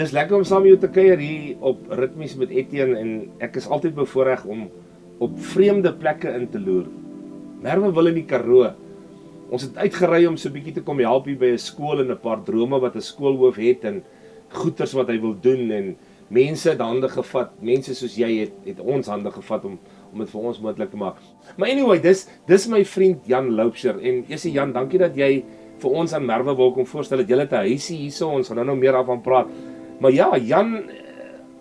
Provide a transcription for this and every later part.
Dis lekker om saam met jou te kuier hier op Ritmies met Etienne en ek is altyd bevoorreg om op vreemde plekke in te loer. Merwewil in die Karoo. Ons het uitgery om so 'n bietjie te kom help hier by 'n skool en 'n paar drome wat 'n skoolhoof het en goeters wat hy wil doen en mense het hande gevat. Mense soos jy het ons hande gevat om dit vir ons moontlik te maak. Maar anyway, dis my vriend Jan Loubser en esie Jan, dankie dat jy vir ons aan Merwewil kom voorstel dat jy het 'n huisie hierso, ons gaan nou meer daarvan praat. Maar ja, Jan,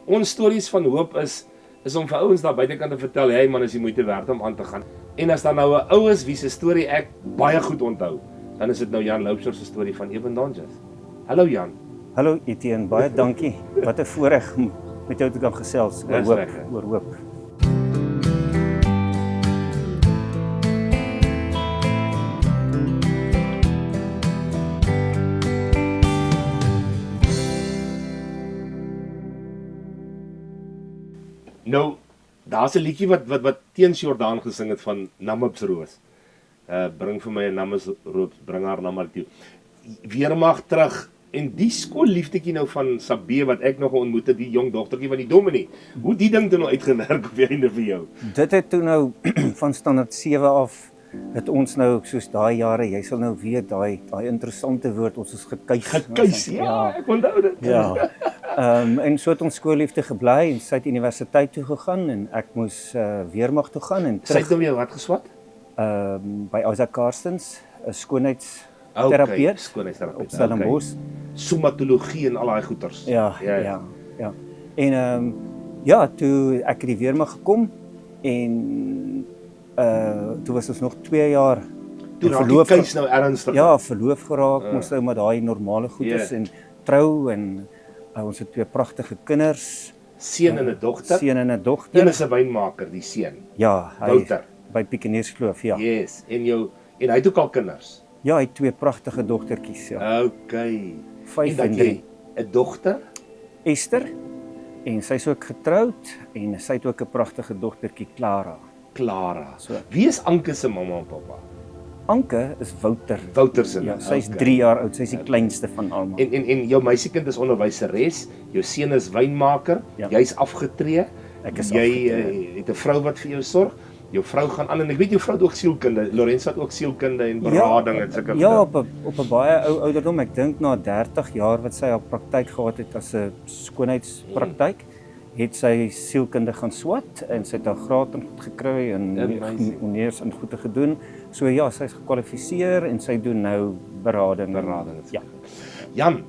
ons stories van hoop is om vir ouens daar buitekant te vertel, hey man, is die moeite werd om aan te gaan. En as daar nou 'n ou is wie se storie ek baie goed onthou, dan is dit nou Jan Loubser se storie van Eben Donges. Hallo Jan. Hallo Etienne, baie dankie. Wat 'n voorreg om met jou te kan gesels oor hoop. Nou, daar's 'n liedjie wat teens Jordaan gesing het van Namibs Roos. Bring vir my 'n Namibs Roos, bring haar na my toe. Weermag terug. En die skoolliefdetjie nou van Sabee wat ek nog ontmoet het, die jong dogtertjie van die dominee. Hoe die ding toe nou uitgewerk op die einde vir jou? Dit het toe nou van standaard 7 af het ons nou soos daai jare, jy sal nou weet daai interessante woord, ons is gekuis. Gekuis, ja, ek onthou dit. Ja. En so het ons skoolliefde gebly en sy het universiteit toe gegaan en ek moes weermag toe gaan en Sy het nou weer wat geswat? By Isaac Carstens, 'n skoonheidsterapeut Skoonheidsterapeut op Stellenbosch. Somatologie en al daai goeters. Ja. En ja, toe ek het die weermag gekom en toe was ons nog 2 jaar Toe raak die keus nou ernstig. Ja, verloof geraak, moes nou met daai normale goedes en trou en ons het 2 pragtige kinders, Seun en 'n dogter. Seun en 'n dogter. Een is 'n wynmaker, die seun. Ja, Wouter. By Piekenierskloof, ja. Yes, en hy het ook al kinders. Ja, hy het 2 pragtige dogtertjies, ja. Okay. 5 en 3. 'n dogter? Esther, en sy's ook getroud en sy het ook 'n pragtige dogtertjie, Clara. So. Wie is Anke se mamma en pappa? Anke is Wouter se. Ja, sy's 3 jaar oud, sy's die kleinste van almal. En jou meisiekind is onderwyseres, jou seun is wynmaker, Ja. jy's afgetree. Ek is Jy afgetree. het 'n vrou wat vir jou sorg. Jou vrou gaan aan en ek weet jou vrou het ook sielkunde. Lorenzo het ook sielkunde en berading en sulke Ja, op 'n baie ou ouderdom, ek dink na 30 jaar wat sy haar praktyk gehad het as 'n skoonheidspraktyk, het sy sielkunde gaan swat en sy het haar graad in goed gekry en meneers in goede gedoen. So ja, sy's gekwalifiseer en sy doen nou berading. Ja. Jan,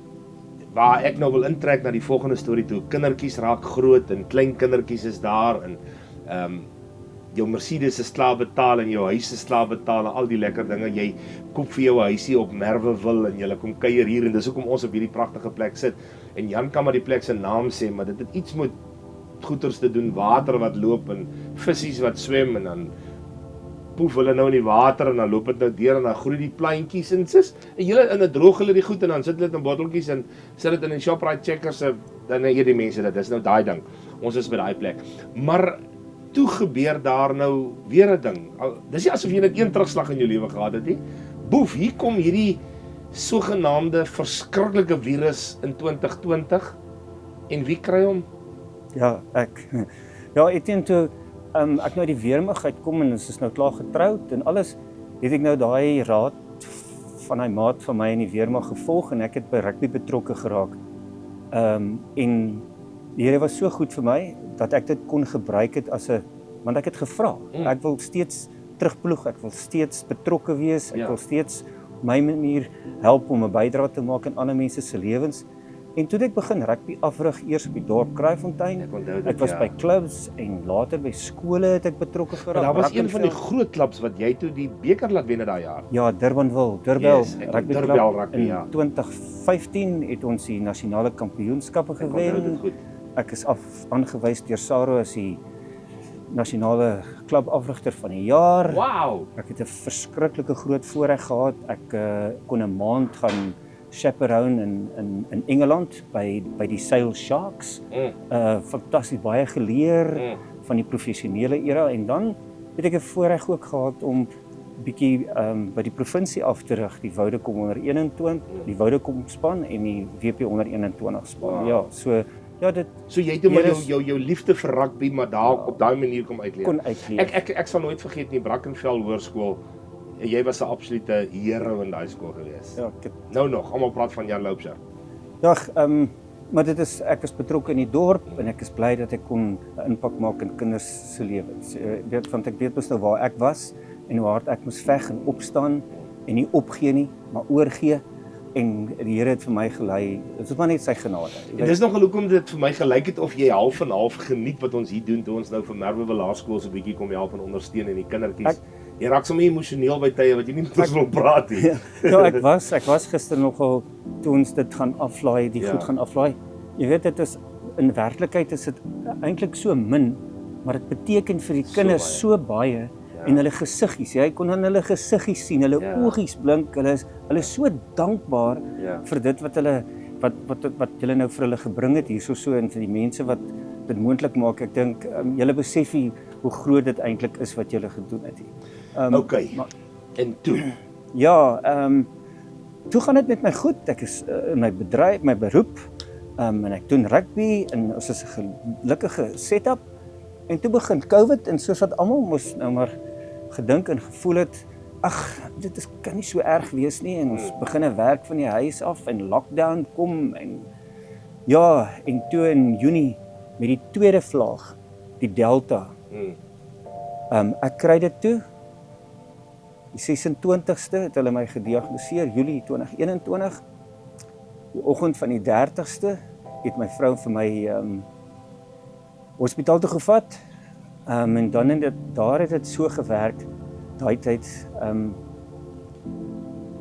waar ek nou wil intrek na die volgende storie toe. Kindertjies raak groot en klein kindertjies is daar en jou Mercedes is klaar betaal en jou huis is klaar betaal en al die lekker dinge. Jy koop vir jou 'n huisie op Merwewil en jy kom kuier hier en dis hoekom ons op hierdie pragtige plek sit. En Jan kan maar die plek se naam sê, maar dit het iets met goeters te doen, water wat loop en vissies wat swem en dan poef hulle nou in die water en dan loop dit nou deur en dan groei die plantjies en sis. En julle in 'n droog hulle die goed en dan sit hulle dit in botteltjies en sit dit in 'n Shoprite Checkers se dan eet die mense dit. Dis nou daai ding. Ons is by daai plek. Maar toe gebeur daar nou weer 'n ding. Dis nie asof jy net een terugslag in jou lewe gehad het nie. Boef, hier kom hierdie sogenaamde verskriklike virus in 2020 en wie kry hom? Ja, Etienne, toe ek nou die weermag uitkom en ons is nou klaar getroud en alles, het ek nou daai raad van hy maat van my in die weermag gevolg en ek het by rugby betrokke geraak. En die Here was so goed vir my dat ek dit kon gebruik het want ek het gevra. Ek wil steeds terugploeg, ek wil steeds betrokke wees, ek wil steeds op my manier help om 'n bydrae te maak in ander mense se lewens. En toe ek begin rugby afrig, eers op die dorp Kraaifontein. Ek was by klubs en later by skole het ek betrokke geraak. Maar daar was een van die groot klubs wat jy toe die beker laat wen daai jaar. Ja, Durbanville, Yes, rugby Durban club. rugby, In ja. 2015 het ons die nasionale kampioenskappe Ek onthou dit gewen. goed. Ek is aangewys deur SARO as die nasionale klubafrigter van die jaar. Wow. Ek het 'n verskriklike groot voorreg gehad. Ek kon 'n maand gaan chaperone in Engeland by die Sale Sharks. Fantasties baie geleer van die professionele era en dan het ek 'n voorreg ook gehad om bietjie by die provinsie af te rig, die Vodacom onder 21, die Vodacom span en die WP onder 21 span. Wow. Ja, so ja, dit So jy het maar Here is- jou liefde vir rugby, maar daar op daai manier kom uitleef. kon uitleef. Ek sal nooit vergeet nie, Brackenfell Hoërskool. Jy was 'n absolute hero in daai skool gewees. Ja, ek het Nou nog, almal praat van Jan Loubser. Ja, maar ek is betrokke in die dorp en ek is bly dat ek kon 'n impak maak in kinders se lewens. Want ek weet mos nou waar ek was en hoe hard ek moes veg en opstaan en nie opgee nie, maar oorgee en die Here het vir my gelei. Dit is maar net sy genade. En dis nogal hoekom dit vir my gelyk het of jy half en half geniet wat ons hier doen toe ons nou vir Merwe Laerskool so 'n bietjie kom help en ondersteun en die kindertjies. Jy raak sommer emosioneel by tye wat jy nie met ons wil praat nie. Ja, ek was gister nogal toe ons dit gaan aflaai, die goed gaan aflaai. Jy weet dit is in werklikheid is dit eintlik so min, maar dit beteken vir die kinders so baie en hulle gesiggies. Jy kon aan hulle gesiggies sien, hulle oogies blink, hulle is so dankbaar vir dit wat hulle wat julle nou vir hulle gebring het hierso so en vir die mense wat dit moontlik maak. Ek dink julle besef nie hoe groot dit eintlik is wat julle gedoen het hier. Okay. En toe. Ja, toe gaan dit met my goed. Ek is in my bedryf, my beroep, en ek doen rugby en ons is 'n gelukkige setup. En toe begin COVID en soos wat almal mos nou maar gedink en gevoel het, ag, kan nie so erg wees nie en ons begin 'n werk van die huis af en lockdown kom en ja, en toe in Junie met die tweede vlaag, die Delta. Ek kry dit toe. Die 26ste het hulle my gediagnoseer, Julie 2021. Die oggend van die 30ste het my vrou vir my hospitaal toe gevat. En dan daar het dit so gewerk, daai tyd,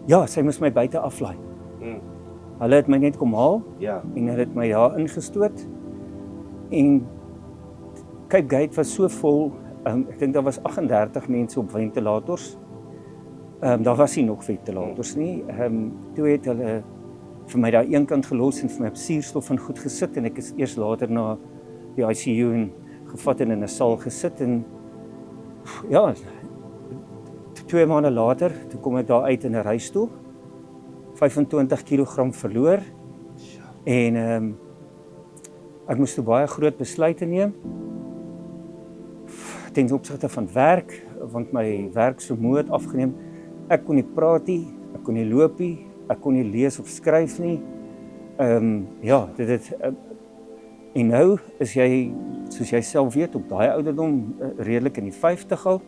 ja, sy moes my buite aflaai. Hulle het my net kom haal en hulle het my daar ingestoot. En Cape Gate was so vol, ek dink daar was 38 mense op ventilators. Daar was nie nog ventilators nie. Toe het hulle vir my daar een kant gelos en vir my op suurstof en goed gesit en ek is eers later na die ICU en gevat en in 'n saal gesit en ja, 2 maande later, toe kom ek daar uit in 'n reistool, 25 kg verloor en ek moes toe baie groot besluite neem ten opsigte van werk, want my werkvermoë het afgeneem. Ek kon nie praat nie, ek kon nie loop nie, ek kon nie lees of skryf nie. Ja, en nou is jy, soos jy self weet, op daai ouderdom redelik in die 50 al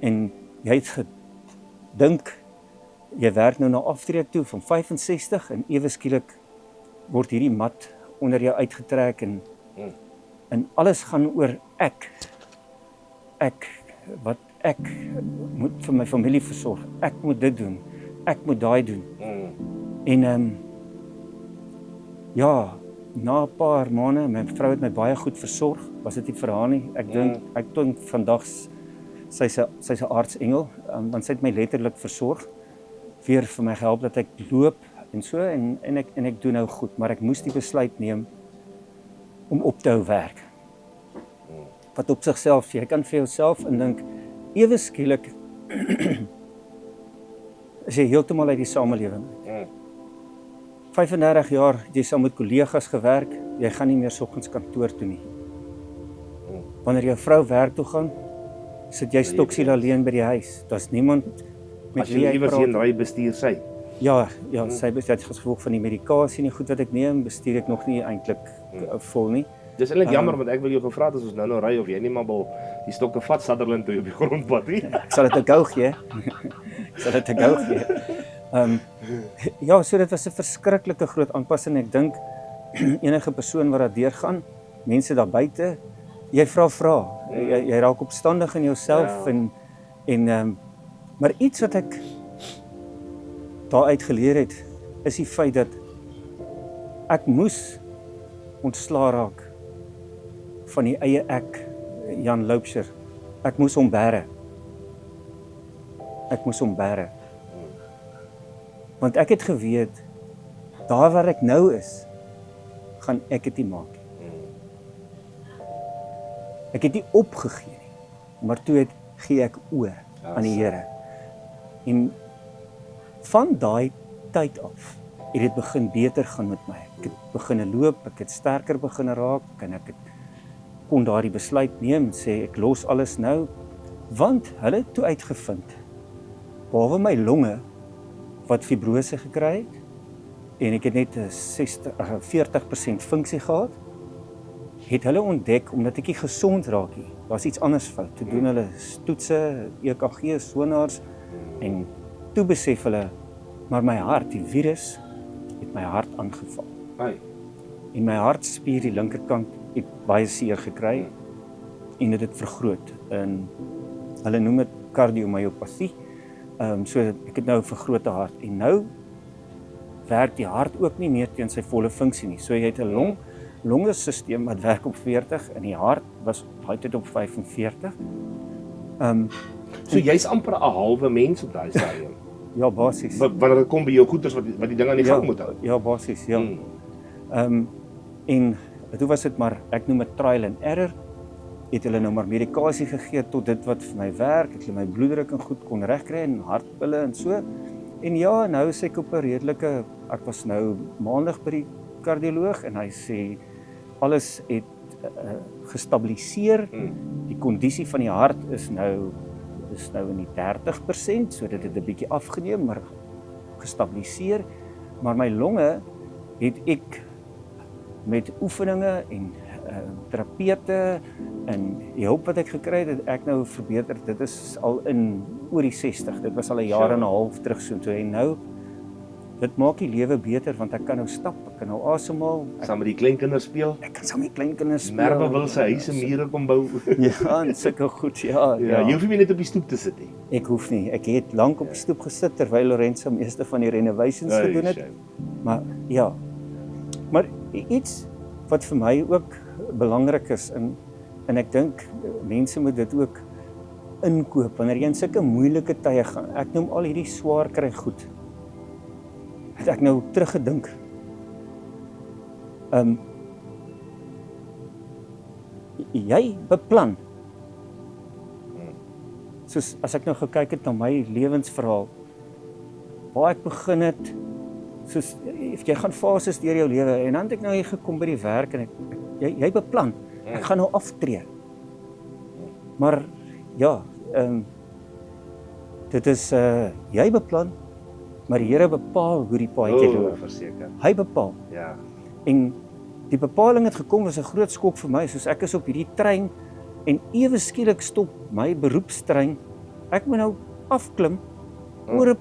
en jy het gedink jy werk nou na aftreed toe van 65 en ewe skielik word hierdie mat onder jou uitgetrek en alles gaan oor wat ek moet vir my familie versorg. Ek moet dit doen. Ek moet daai doen. En ja, na 'n paar maande, my vrou het my baie goed versorg. Was dit nie vir haar nie? Ek dink vandag sy's 'n aardsengel, want sy het my letterlik versorg. Weer vir my gehelp dat ek loop en so en ek doen nou goed, maar ek moes die besluit neem om op te hou werk. Wat op sigself, jy kan vir jouself indink, ewe skielik is jy heeltemal uit die samelewing. 35 jaar, jy saam met kollegas gewerk, jy gaan nie meer soggens kantoor toe nie. Wanneer jou vrou werk toe gaan, sit jy stoksiel alleen by die huis. Daar's niemand met wie jy praat. Ry bestuur sy. Ja, sy bestuur as gevolg van die medikasie en die goed wat ek neem, bestuur ek nog nie eintlik vol nie. Dis eintlik jammer want ek wil jou gevra het as ons nou ry of jy nie maar wil die stokke vat Sutherland toe op die grondpad nie. Ek sal dit gou gee. Ja, so dit was 'n verskriklike groot aanpassing. Ek dink enige persoon wat daar deurgaan, mense daar buite, jy vra. Jy raak opstandig in jouself maar iets wat ek daaruit geleer het, is die feit dat ek moes ontslaa raak van die eie ek, Jan Loubser. Ek moes hom bære. Want ek het geweet, daar waar ek nou is, gaan ek dit nie maak. Ek het nie opgegee nie, maar toe gee ek oor aan die Here. En van daai tyd af het dit begin beter gaan met my. Ek het begin loop, ek het sterker begin raak en ek kon daardie besluit neem en sê ek los alles nou, want hulle het toe uitgevind, behalwe my longe wat fibrose gekry het en ek het net 40% funksie gehad, het hulle ontdek, omdat ek nie gesond raak nie, daar's iets anders fout. Toe doen hulle toetse, EKG, sonars, en toe besef hulle, maar my hart, die virus, het my hart aangeval. En my hartspier, die linkerkant, het baie seer gekry, en dit het vergroot. En hulle noem dit kardiomyopathie, so ek het nou 'n vergrote hart, en nou werk die hart ook nie meer teen sy volle funksie nie. So jy het 'n longesisteem wat werk op 40 en die hart was daai tyd op 45. So jy's amper 'n halwe mens op daai stadium. Ja, basies. Wanneer dit kom by jou goeders wat die ding aan die gang moet hou. Ja, basies, ja. En toe was dit maar, ek noem dit trial and error. Het hulle nou maar medikasie gegee tot dit wat vir my werk, het hulle my bloeddruk en goed kon regkry en hartpille en so. En ja, nou is ek op 'n redelike, ek was nou maandag by die kardioloog en hy sê alles het gestabiliseer. Die kondisie van die hart is nou in die 30%, so dit het 'n bietjie afgeneem, maar gestabiliseer. Maar my longe het ek met oefeninge en terapeute en die hulp wat ek gekry het, het ek nou verbeter. Dit is al in oor die 60. Dit was al 'n jaar en 'n half terug so toe en nou dit maak die lewe beter want ek kan nou stap, ek kan nou asemhaal. Saam met die kleinkinders speel. Ek kan saam met die kleinkinders speel. Merwe wil sy huise mure kom bou. Ja, en sulke goed, ja. Jy hoef nie net op die stoep te sit nie. Ek hoef nie. Ek het lank op die stoep gesit terwyl Lorenzo meeste van die renovations gedoen het. Maar ja. Maar iets wat vir my ook belangrik is en ek dink mense moet dit ook inkoop wanneer jy in sulke moeilike tye gaan. Ek noem al hierdie swaar kry goed. Het ek nou teruggedink. Jy beplan. Soos as ek nou gekyk het na my lewensverhaal, waar ek begin het, soos jy gaan fases deur jou lewe en dan het ek nou hier gekom by die werk en jy beplan. Ek gaan nou aftree. Maar ja, dit is jy beplan, maar die Here bepaal hoe die paadjie loop. Verseker. Hy bepaal. Ja. En die bepaling het gekom, was 'n groot skok vir my, soos ek is op hierdie trein en ewe skielik stop my beroepstrein. Ek moet nou afklim, oor 'n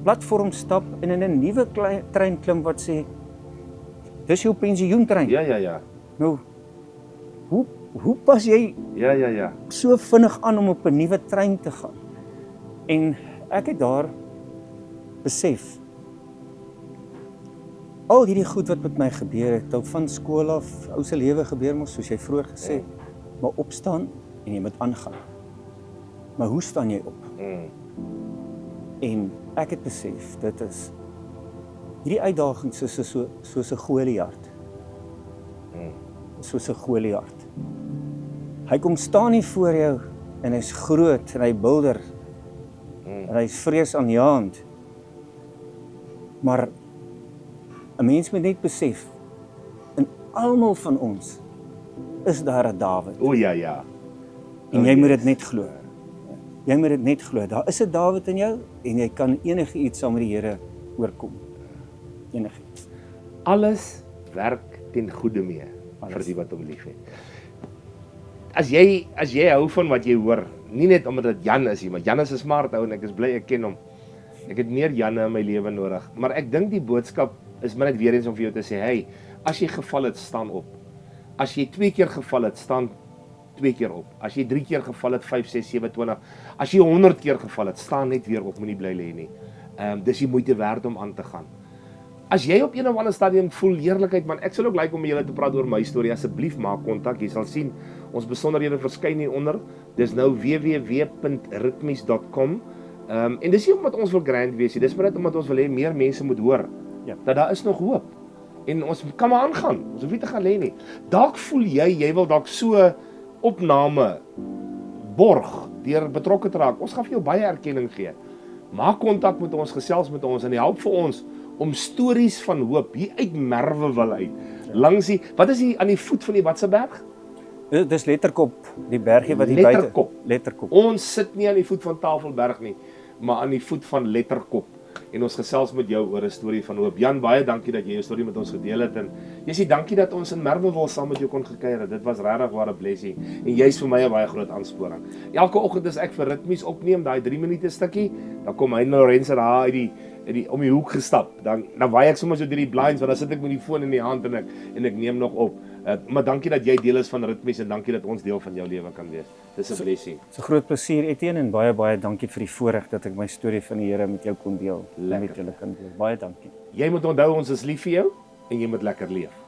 platform stap en in 'n nuwe trein klim wat sê dis jou pensioentrein. Ja. Nou, hoe pas jy Ja. so vinnig aan om op 'n nuwe trein te gaan? En ek het daar besef, al hierdie goed wat met my gebeur het, al van skool af, ou se lewe gebeur mos, soos jy vroeër gesê het, maar opstaan en jy moet aangaan. Maar hoe staan jy op? En ek het besef, dit is hierdie uitdagings is soos 'n Goliat. Soos 'n Goliat. Hy kom staan nie voor jou en hy's groot en hy bulder en hy's vreesaanjaend. Maar 'n mens moet net besef, in almal van ons is daar 'n Dawid. O ja. En jy moet dit net glo. Jy moet dit net glo. Daar is 'n Dawid in jou en jy kan enigiets saam met die Here oorkom. Enigiets. Alles werk ten goeie mee vir die wat hom liefhet. As jy hou van wat jy hoor, nie net omdat dit Jan is nie, maar Jan is 'n smart ou en ek is bly ek ken hom. Ek het meer Janne in my lewe nodig, maar ek dink die boodskap is maar net weer eens om vir jou te sê, hey, as jy geval het, staan op. As jy 2 keer geval het, staan 2 keer op. As jy 3 keer geval het, 5, 6, 7, 20. As jy 100 keer geval het, staan net weer op, moenie bly lê nie. Dis die moeite werd om aan te gaan. As jy op een of ander stadium voel heerlikheid, man, ek sal ook like om met julle te praat oor my storie, asseblief maak kontak. Jy sal sien ons besonderhede verskyn hieronder. Dis nou www.rhythmies.com. En dis nie omdat ons wil grand wees nie, dis maar net omdat ons wil hê meer mense moet hoor dat daar is nog hoop. En ons kan maar aangaan. Ons hoef nie te gaan lê nie. Dalk voel jy wil dalk so opname borg deur betrokke te raak. Ons gaan vir jou baie erkenning gee. Maak kontak met ons, gesels met ons en help vir ons om stories van hoop hier uit Merwewil uit. Langs die, wat is die aan die voet van die watse berg? Dis Letterkop, die bergie wat hier buite. Letterkop. Letterkop. Ons sit nie aan die voet van Tafelberg nie, maar aan die voet van Letterkop. En ons gesels met jou oor 'n storie van hoop. Jan, baie dankie dat jy jou storie met ons gedeel het en jy sê dankie dat ons in Merwewil saam met jou kon gekuier het. Dit was regtig waar 'n blessing en jy's vir my 'n baie groot aansporing. Elke oggend as ek vir ritmies opneem, daai 3 minute stukkie, dan kom hy Lorenzo daar uit die om die hoek gestap. Dan waai ek sommer so deur die blinds want dan sit ek met die foon in die hand en ek neem nog op. Maar dankie dat jy deel is van ritmies en dankie dat ons deel van jou lewe kan wees. Dis 'n blessing. Dis 'n groot plesier Etienne en baie dankie vir die voorreg dat ek my storie van die Here met jou kon deel. Lekker. Met julle kan deel. Baie dankie. Jy moet onthou ons is lief vir jou en jy moet lekker leef.